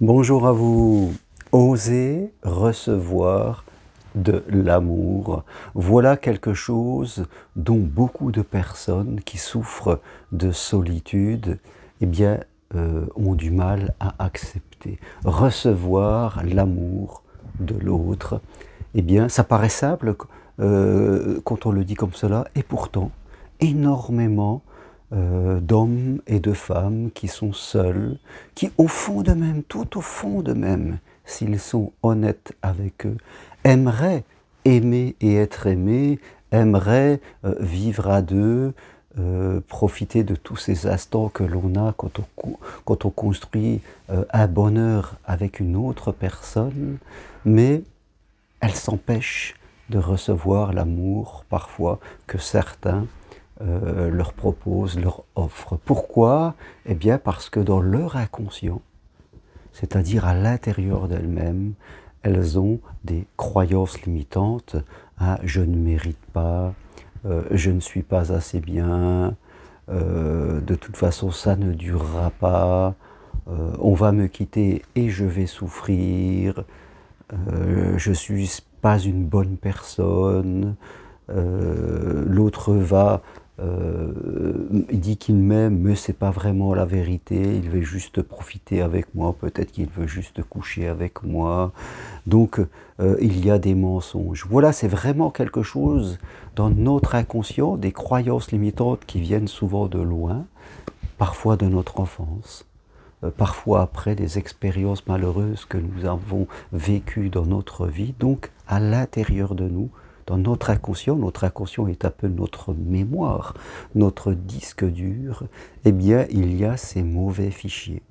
Bonjour à vous. Oser recevoir de l'amour. Voilà quelque chose dont beaucoup de personnes qui souffrent de solitude, eh bien, ont du mal à accepter. Recevoir l'amour de l'autre, eh bien, ça paraît simple quand on le dit comme cela, et pourtant, énormément d'hommes et de femmes qui sont seuls, qui au fond d'eux-mêmes, tout au fond d'eux-mêmes, s'ils sont honnêtes avec eux, aimeraient aimer et être aimés, aimeraient vivre à deux, profiter de tous ces instants que l'on a quand on construit un bonheur avec une autre personne, mais elles s'empêchent de recevoir l'amour parfois que certains leur proposent, leur offrent. Pourquoi? Eh bien parce que dans leur inconscient, c'est-à-dire à l'intérieur d'elles-mêmes, elles ont des croyances limitantes. Ah, je ne mérite pas, je ne suis pas assez bien, de toute façon ça ne durera pas, on va me quitter et je vais souffrir, je suis pas une bonne personne, l'autre il dit qu'il m'aime, mais c'est pas vraiment la vérité, il veut juste profiter avec moi, peut-être qu'il veut juste coucher avec moi, donc il y a des mensonges. Voilà, c'est vraiment quelque chose dans notre inconscient, des croyances limitantes qui viennent souvent de loin, parfois de notre enfance, parfois après des expériences malheureuses que nous avons vécues dans notre vie, donc à l'intérieur de nous, dans notre inconscient est un peu notre mémoire, notre disque dur, eh bien il y a ces mauvais fichiers,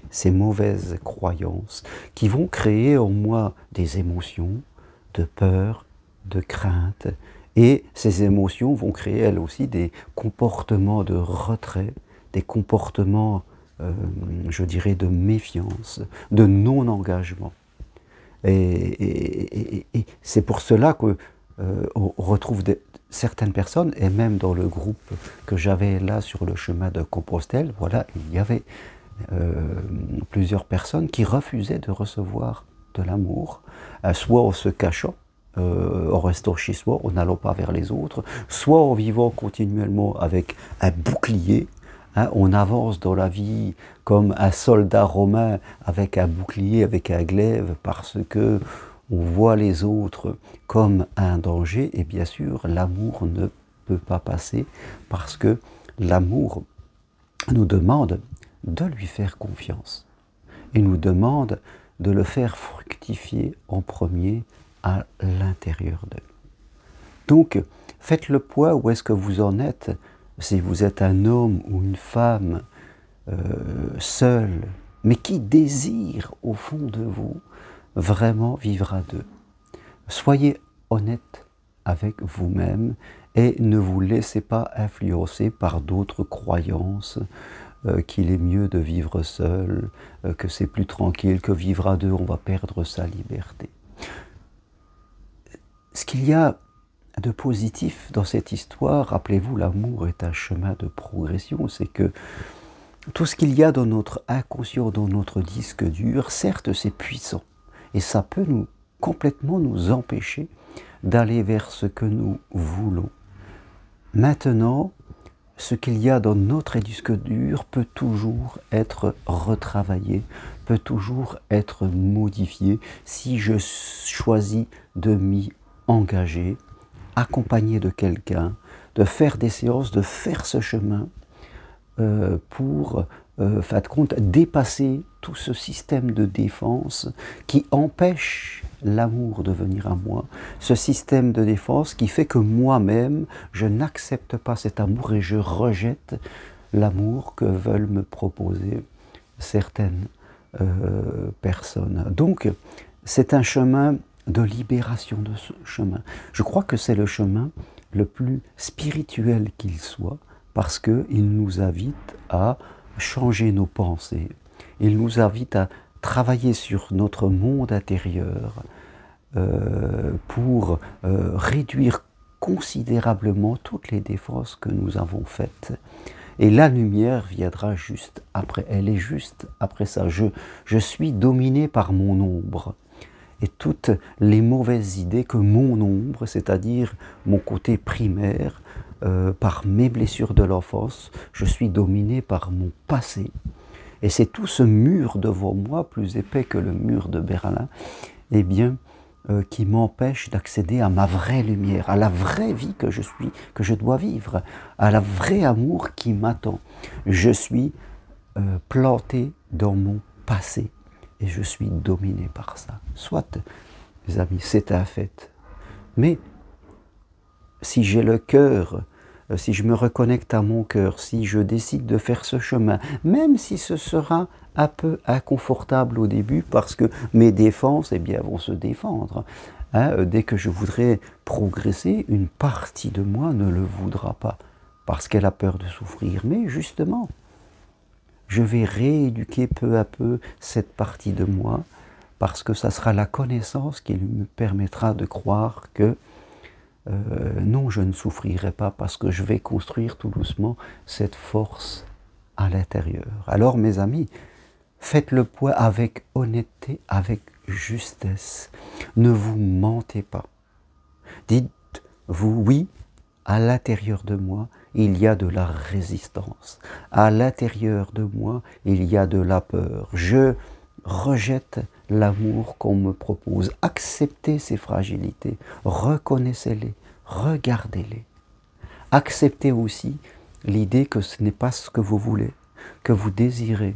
ces mauvaises croyances qui vont créer en moi des émotions de peur, de crainte, et ces émotions vont créer elles aussi des comportements de retrait, des comportements je dirais, de méfiance, de non-engagement. Et c'est pour cela que on retrouve certaines personnes, et même dans le groupe que j'avais là sur le chemin de Compostelle, voilà, il y avait plusieurs personnes qui refusaient de recevoir de l'amour, soit en se cachant, en restant chez soi, en n'allant pas vers les autres, soit en vivant continuellement avec un bouclier. Hein, on avance dans la vie comme un soldat romain avec un bouclier, avec un glaive, parce que on voit les autres comme un danger, et bien sûr, l'amour ne peut pas passer, parce que l'amour nous demande de lui faire confiance, et nous demande de le faire fructifier en premier à l'intérieur de nous. Donc, faites le point, où est-ce que vous en êtes, si vous êtes un homme ou une femme seul, mais qui désire au fond de vous vraiment vivre à deux. Soyez honnête avec vous-même et ne vous laissez pas influencer par d'autres croyances, qu'il est mieux de vivre seul, que c'est plus tranquille, que vivre à deux, on va perdre sa liberté. Ce qu'il y a de positif dans cette histoire, rappelez-vous, l'amour est un chemin de progression, c'est que tout ce qu'il y a dans notre inconscient, dans notre disque dur, certes c'est puissant, et ça peut complètement nous empêcher d'aller vers ce que nous voulons. Maintenant, ce qu'il y a dans notre disque dur peut toujours être retravaillé, peut toujours être modifié si je choisis de m'y engager, accompagné de quelqu'un, de faire des séances, de faire ce chemin pour, fin de compte, dépasser tout ce système de défense qui empêche l'amour de venir à moi, ce système de défense qui fait que moi-même, je n'accepte pas cet amour et je rejette l'amour que veulent me proposer certaines personnes. Donc, c'est un chemin de libération de ce chemin. Je crois que c'est le chemin le plus spirituel qu'il soit, parce qu'il nous invite à changer nos pensées, il nous invite à travailler sur notre monde intérieur pour réduire considérablement toutes les défenses que nous avons faites Et la lumière viendra juste après. Elle est juste après ça. Je suis dominé par mon ombre. Et toutes les mauvaises idées que mon ombre, c'est-à-dire mon côté primaire, par mes blessures de l'enfance, je suis dominé par mon passé. Et c'est tout ce mur devant moi, plus épais que le mur de Berlin, eh bien, qui m'empêche d'accéder à ma vraie lumière, à la vraie vie que je dois vivre, à la vraie amour qui m'attend. Je suis planté dans mon passé et je suis dominé par ça. Soit, mes amis, c'est un fait. Mais si j'ai le cœur, si je me reconnecte à mon cœur, si je décide de faire ce chemin, même si ce sera un peu inconfortable au début, parce que mes défenses, eh bien, vont se défendre. Hein, dès que je voudrais progresser, une partie de moi ne le voudra pas, parce qu'elle a peur de souffrir. Mais justement, je vais rééduquer peu à peu cette partie de moi, parce que ça sera la connaissance qui me permettra de croire que non, je ne souffrirai pas, parce que je vais construire tout doucement cette force à l'intérieur. Alors, mes amis, faites le point avec honnêteté, avec justesse. Ne vous mentez pas. Dites-vous oui, à l'intérieur de moi, il y a de la résistance. À l'intérieur de moi, il y a de la peur. Je rejette l'amour qu'on me propose. Acceptez ces fragilités, reconnaissez-les, regardez-les. Acceptez aussi l'idée que ce n'est pas ce que vous voulez, que vous désirez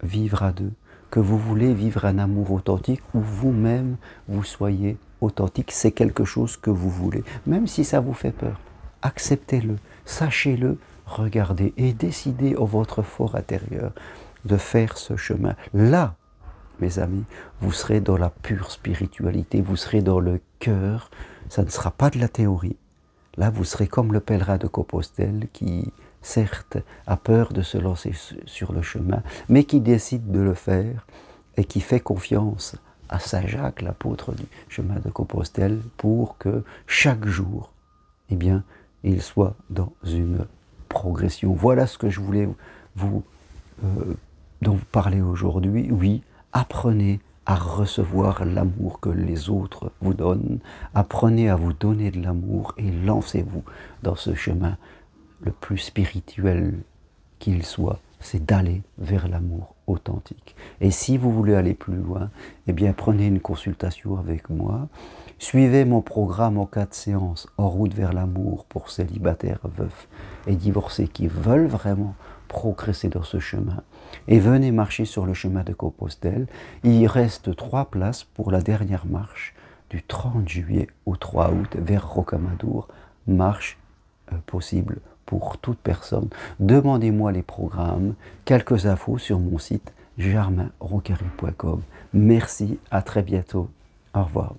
vivre à deux, que vous voulez vivre un amour authentique où vous-même vous soyez authentique. C'est quelque chose que vous voulez, même si ça vous fait peur. Acceptez-le, sachez-le, regardez et décidez au votre fort intérieur de faire ce chemin. Là, mes amis, vous serez dans la pure spiritualité, vous serez dans le cœur, ça ne sera pas de la théorie. Là, vous serez comme le pèlerin de Compostelle qui, certes, a peur de se lancer sur le chemin, mais qui décide de le faire et qui fait confiance à Saint Jacques, l'apôtre du chemin de Compostelle, pour que chaque jour, eh bien, il soit dans une progression. Voilà ce que je voulais dont vous parler aujourd'hui. Oui, apprenez à recevoir l'amour que les autres vous donnent. Apprenez à vous donner de l'amour et lancez-vous dans ce chemin le plus spirituel qu'il soit, c'est d'aller vers l'amour authentique. Et si vous voulez aller plus loin, eh bien prenez une consultation avec moi. Suivez mon programme en 4 séances, En route vers l'amour, pour célibataires, veufs et divorcés qui veulent vraiment progresser dans ce chemin. Et venez marcher sur le chemin de Compostelle. Il reste 3 places pour la dernière marche du 30 juillet au 3 août vers Rocamadour. Marche possible pour toute personne. Demandez-moi les programmes, quelques infos sur mon site germainroncari.com. Merci, à très bientôt. Au revoir.